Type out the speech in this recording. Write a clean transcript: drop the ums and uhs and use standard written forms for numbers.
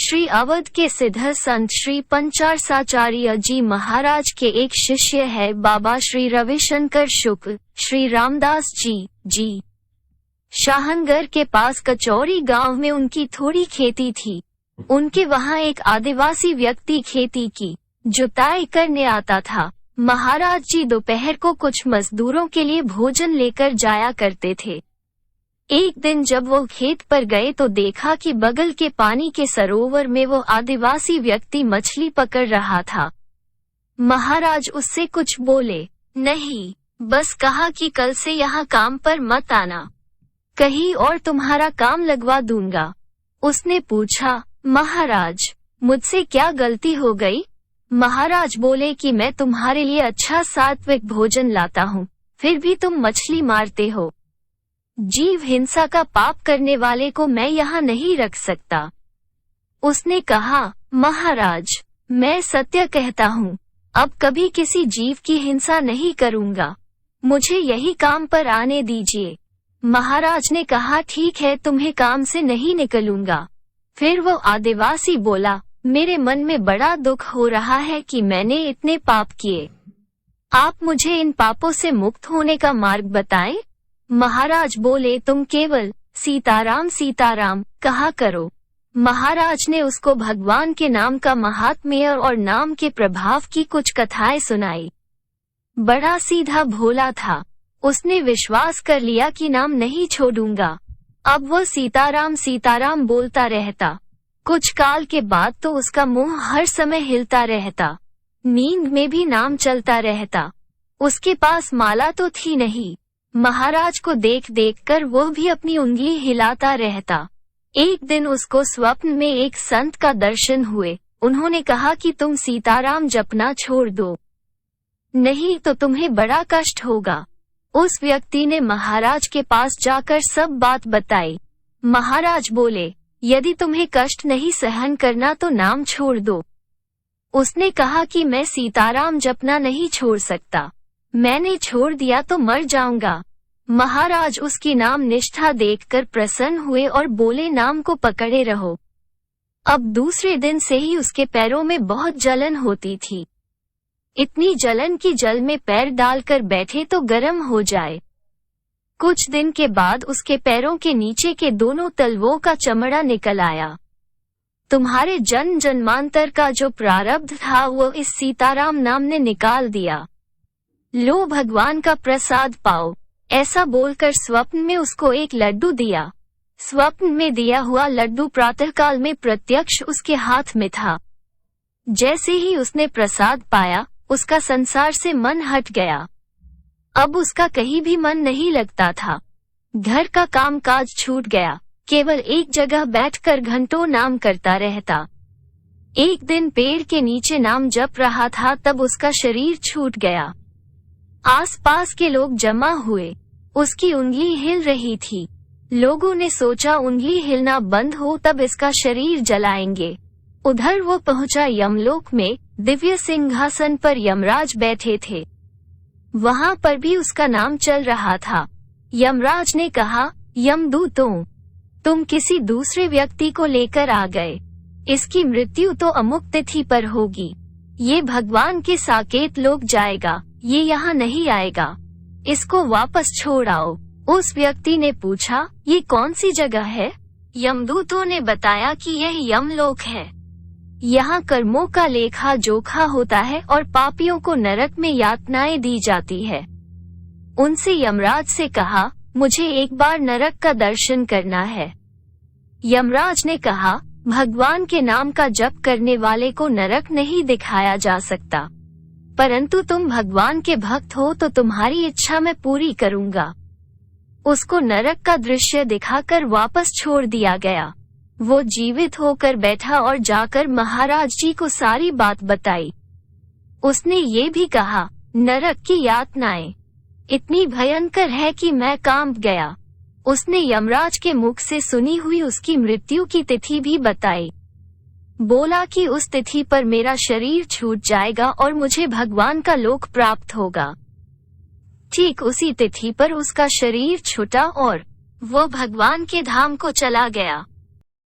श्री अवध के सिद्ध संत श्री पंचारसाचार्य जी महाराज के एक शिष्य है बाबा श्री रविशंकर शुक्ल श्री रामदास जी शाहनगर के पास कचौरी गांव में उनकी थोड़ी खेती थी। उनके वहां एक आदिवासी व्यक्ति खेती की जुताई करने आता था। महाराज जी दोपहर को कुछ मजदूरों के लिए भोजन लेकर जाया करते थे। एक दिन जब वो खेत पर गए तो देखा कि बगल के पानी के सरोवर में वो आदिवासी व्यक्ति मछली पकड़ रहा था। महाराज उससे कुछ बोले नहीं, बस कहा कि कल से यहाँ काम पर मत आना, कहीं और तुम्हारा काम लगवा दूंगा। उसने पूछा, महाराज मुझसे क्या गलती हो गई? महाराज बोले कि मैं तुम्हारे लिए अच्छा सात्विक भोजन लाता हूँ, फिर भी तुम मछली मारते हो। जीव हिंसा का पाप करने वाले को मैं यहाँ नहीं रख सकता। उसने कहा, महाराज मैं सत्य कहता हूँ, अब कभी किसी जीव की हिंसा नहीं करूँगा, मुझे यही काम पर आने दीजिए। महाराज ने कहा, ठीक है, तुम्हें काम से नहीं निकलूंगा। फिर वो आदिवासी बोला, मेरे मन में बड़ा दुख हो रहा है कि मैंने इतने पाप किए, आप मुझे इन पापों से मुक्त होने का मार्ग बताएं। महाराज बोले, तुम केवल सीताराम सीताराम कहा करो। महाराज ने उसको भगवान के नाम का महात्म्य और नाम के प्रभाव की कुछ कथाएं सुनाई। बड़ा सीधा भोला था, उसने विश्वास कर लिया कि नाम नहीं छोड़ूंगा। अब वो सीताराम सीताराम बोलता रहता। कुछ काल के बाद तो उसका मुंह हर समय हिलता रहता, नींद में भी नाम चलता रहता। उसके पास माला तो थी नहीं। महाराज को देख देख कर वो भी अपनी उंगली हिलाता रहता। एक दिन उसको स्वप्न में एक संत का दर्शन हुए। उन्होंने कहा कि तुम सीताराम जपना छोड़ दो, नहीं तो तुम्हें बड़ा कष्ट होगा। उस व्यक्ति ने महाराज के पास जाकर सब बात बताई। महाराज बोले, यदि तुम्हें कष्ट नहीं सहन करना तो नाम छोड़ दो। उसने कहा कि मैं सीताराम जपना नहीं छोड़ सकता, मैंने छोड़ दिया तो मर जाऊंगा। महाराज उसकी नाम निष्ठा देखकर प्रसन्न हुए और बोले, नाम को पकड़े रहो। अब दूसरे दिन से ही उसके पैरों में बहुत जलन होती थी, इतनी जलन कि जल में पैर डालकर बैठे तो गर्म हो जाए। कुछ दिन के बाद उसके पैरों के नीचे के दोनों तलवों का चमड़ा निकल आया। तुम्हारे जन्म जन्मांतर का जो प्रारब्ध था वो इस सीताराम नाम ने निकाल दिया, लो भगवान का प्रसाद पाओ। ऐसा बोलकर स्वप्न में उसको एक लड्डू दिया। स्वप्न में दिया हुआ लड्डू प्रातःकाल में प्रत्यक्ष उसके हाथ में था। जैसे ही उसने प्रसाद पाया, उसका संसार से मन हट गया। अब उसका कहीं भी मन नहीं लगता था। घर का कामकाज छूट गया, केवल एक जगह बैठकर घंटों नाम करता रहता। एक दिन पेड़ के नीचे नाम जप रहा था, तब उसका शरीर छूट गया। आसपास के लोग जमा हुए, उसकी उंगली हिल रही थी। लोगों ने सोचा उंगली हिलना बंद हो तब इसका शरीर जलाएंगे। उधर वो पहुंचा यमलोक में। दिव्य सिंहासन पर यमराज बैठे थे, वहां पर भी उसका नाम चल रहा था। यमराज ने कहा, यमदूतों, तुम किसी दूसरे व्यक्ति को लेकर आ गए, इसकी मृत्यु तो अमुक तिथि पर होगी। ये भगवान के साकेत लोक जाएगा, ये यहाँ नहीं आएगा, इसको वापस छोड़ आओ। उस व्यक्ति ने पूछा, ये कौन सी जगह है? यमदूतों ने बताया कि यह यमलोक है। यहाँ कर्मों का लेखा जोखा होता है और पापियों को नरक में यातनाएं दी जाती है। उनसे यमराज से कहा, मुझे एक बार नरक का दर्शन करना है। यमराज ने कहा, भगवान के नाम का जप करने वाले को नरक नहीं दिखाया जा सकता, परंतु तुम भगवान के भक्त हो तो तुम्हारी इच्छा मैं पूरी करूंगा। उसको नरक का दृश्य दिखाकर वापस छोड़ दिया गया। वो जीवित होकर बैठा और जाकर महाराज जी को सारी बात बताई। उसने ये भी कहा, नरक की यातनाएं इतनी भयंकर है कि मैं कांप गया। उसने यमराज के मुख से सुनी हुई उसकी मृत्यु की तिथि भी बताई। बोला कि उस तिथि पर मेरा शरीर छूट जाएगा और मुझे भगवान का लोक प्राप्त होगा। ठीक उसी तिथि पर उसका शरीर छूटा और वो भगवान के धाम को चला गया।